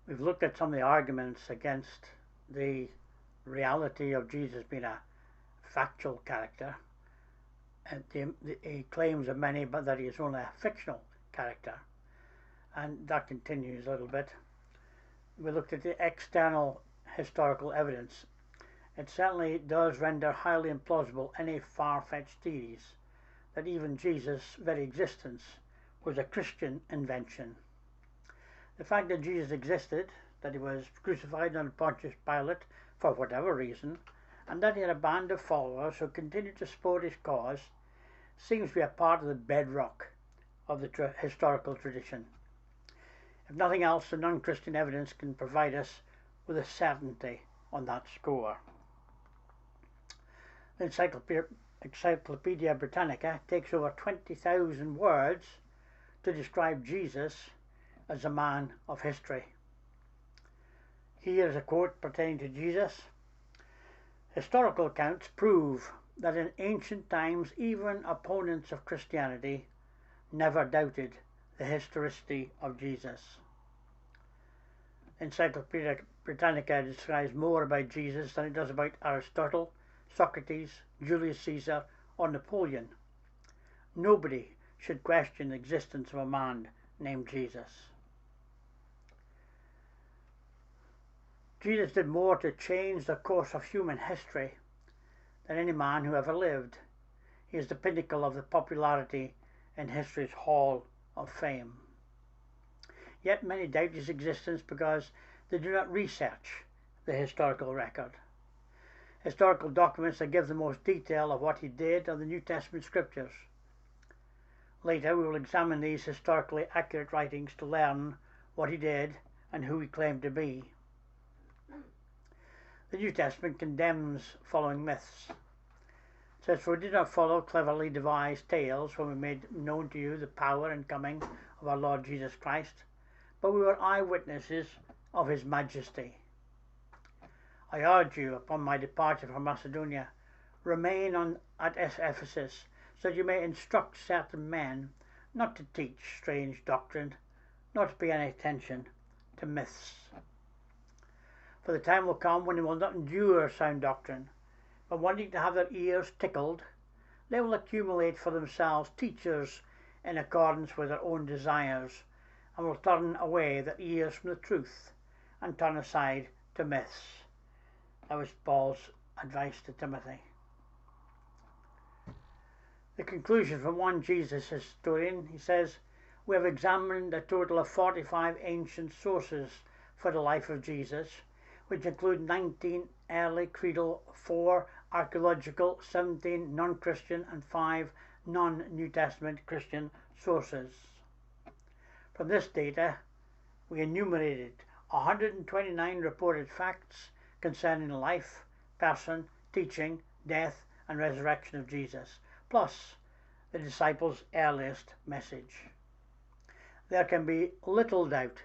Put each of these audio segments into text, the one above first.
We've looked at some of the arguments against the reality of Jesus being a factual character, and the claims of many but that he is only a fictional character, and that continues a little bit. We looked at the external historical evidence. It certainly does render highly implausible any far-fetched theories that even Jesus' very existence was a Christian invention. The fact that Jesus existed, that he was crucified under Pontius Pilate for whatever reason, and that he had a band of followers who continued to support his cause, seems to be a part of the bedrock of the historical tradition. If nothing else, the non-Christian evidence can provide us with a certainty on that score. The Encyclopedia Britannica takes over 20,000 words to describe Jesus as a man of history. Here is a quote pertaining to Jesus. Historical accounts prove that in ancient times even opponents of Christianity never doubted the historicity of Jesus. Encyclopedia Britannica describes more about Jesus than it does about Aristotle, Socrates, Julius Caesar, or Napoleon. Nobody should question the existence of a man named Jesus. Jesus did more to change the course of human history than any man who ever lived. He is the pinnacle of the popularity in history's Hall of Fame. Yet many doubt his existence because they do not research the historical record. Historical documents that give the most detail of what he did are the New Testament scriptures. Later we will examine these historically accurate writings to learn what he did and who he claimed to be. The New Testament condemns following myths. It says, "For we did not follow cleverly devised tales when we made known to you the power and coming of our Lord Jesus Christ, but we were eyewitnesses of his majesty. I urge you, upon my departure from Macedonia, remain at Ephesus, so that you may instruct certain men not to teach strange doctrine, nor to pay any attention to myths. For the time will come when they will not endure sound doctrine, but wanting to have their ears tickled, they will accumulate for themselves teachers in accordance with their own desires, and will turn away their ears from the truth and turn aside to myths." That was Paul's advice to Timothy. The conclusion from one Jesus historian, he says, "We have examined a total of 45 ancient sources for the life of Jesus, which include 19 early creedal, 4 archaeological, 17 non-Christian, and 5 non-New Testament Christian sources. From this data, we enumerated 129 reported facts concerning the life, person, teaching, death, and resurrection of Jesus, plus the disciples' earliest message. There can be little doubt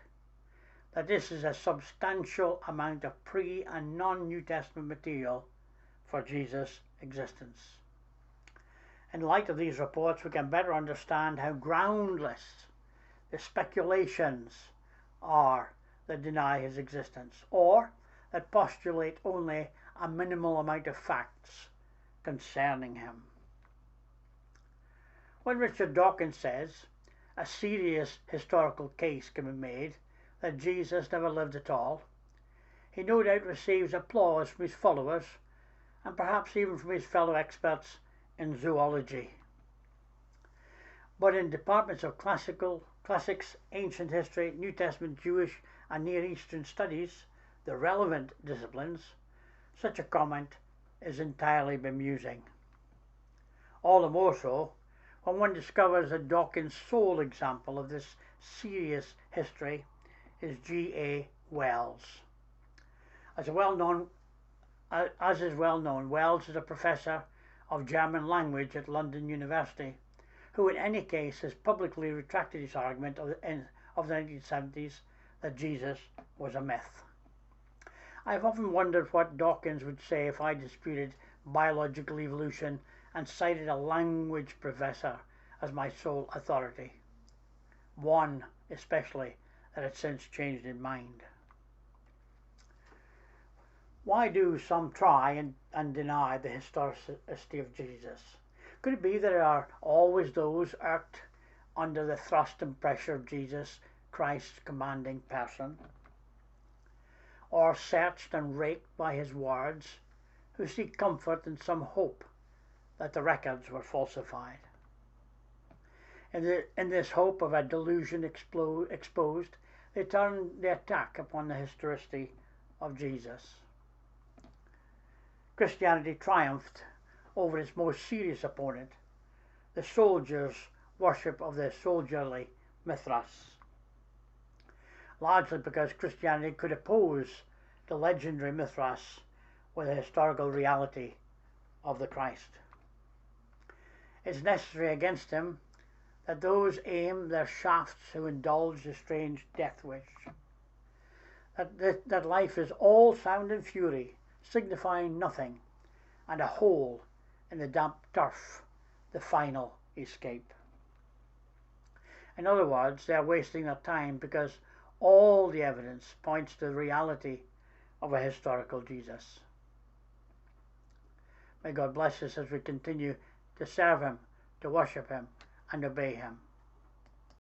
that this is a substantial amount of pre- and non-New Testament material for Jesus' existence. In light of these reports, we can better understand how groundless the speculations are that deny his existence, or that postulate only a minimal amount of facts concerning him. When Richard Dawkins says a serious historical case can be made that Jesus never lived at all, he no doubt receives applause from his followers and perhaps even from his fellow experts in zoology. But in departments of classics, ancient history, New Testament, Jewish and Near Eastern studies, the relevant disciplines, such a comment is entirely bemusing. All the more so when one discovers that Dawkins' sole example of this serious history is G.A. Wells. As is well known, Wells is a professor of German language at London University, who in any case has publicly retracted his argument of the 1970s that Jesus was a myth. I have often wondered what Dawkins would say if I disputed biological evolution and cited a language professor as my sole authority, one especially that had since changed his mind. Why do some try and deny the historicity of Jesus? Could it be there are always those irked under the thrust and pressure of Jesus Christ's commanding person, or searched and raked by his words, who seek comfort in some hope that the records were falsified? In this hope of a delusion exposed, they turn the attack upon the historicity of Jesus. Christianity triumphed over its most serious opponent, the soldiers' worship of the soldierly Mithras, largely because Christianity could oppose the legendary Mithras with the historical reality of the Christ. It's necessary against him that those aim their shafts who indulge the strange death wish, that life is all sound and fury, signifying nothing, and a hole in the damp turf, the final escape. In other words, they are wasting their time because all the evidence points to the reality of a historical Jesus. May God bless us as we continue to serve him, to worship him, and obey him.